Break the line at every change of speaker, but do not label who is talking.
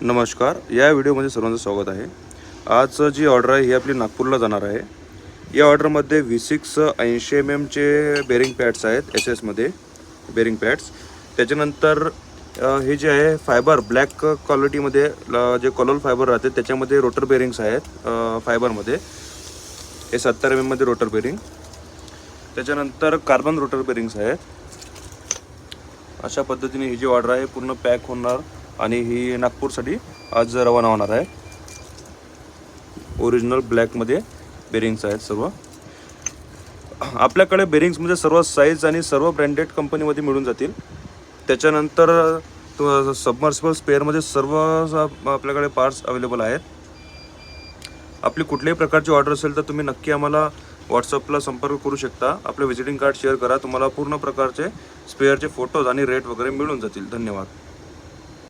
नमस्कार. या व्हिडिओमध्ये सर्वांचं स्वागत आहे. आज जी ऑर्डर आहे ही आपली नागपूरला जाणार आहे. या ऑर्डरमध्ये V6 80 mm चे बेरिंग पॅड्स आहेत SS मध्ये बेरिंग पॅड्स. त्याच्यानंतर हे जे आहे फायबर ब्लॅक क्वालिटीमध्ये जे कॉलर फायबर राहते त्याच्यामध्ये रोटर बेरिंग्स आहेत फायबरमध्ये. हे 70 mm मध्ये रोटर बेरिंग. त्याच्यानंतर कार्बन रोटर बेरिंग्स आहेत. अशा पद्धतीने ही जी ऑर्डर आहे पूर्ण पॅक होणार आणि ही नागपूरसाठी आज रवाना होणार आहे. ओरिजिनल ब्लॅकमध्ये बेरिंग्स आहेत सर्व. आपल्याकडे बेरिंग्समध्ये सर्व साईज आणि सर्व ब्रँडेड कंपनीमध्ये मिळून जातील. त्याच्यानंतर सबमर्सिबल स्पेअरमध्ये सर्व आपल्याकडे पार्ट्स अवेलेबल आहेत. आपली कुठल्याही प्रकारची ऑर्डर असेल तर तुम्ही नक्की आम्हाला व्हॉट्सअपला संपर्क करू शकता. आपले व्हिजिटिंग कार्ड शेअर करा. तुम्हाला पूर्ण प्रकारचे स्पेअरचे फोटोज आणि रेट वगैरे मिळून जातील. धन्यवाद.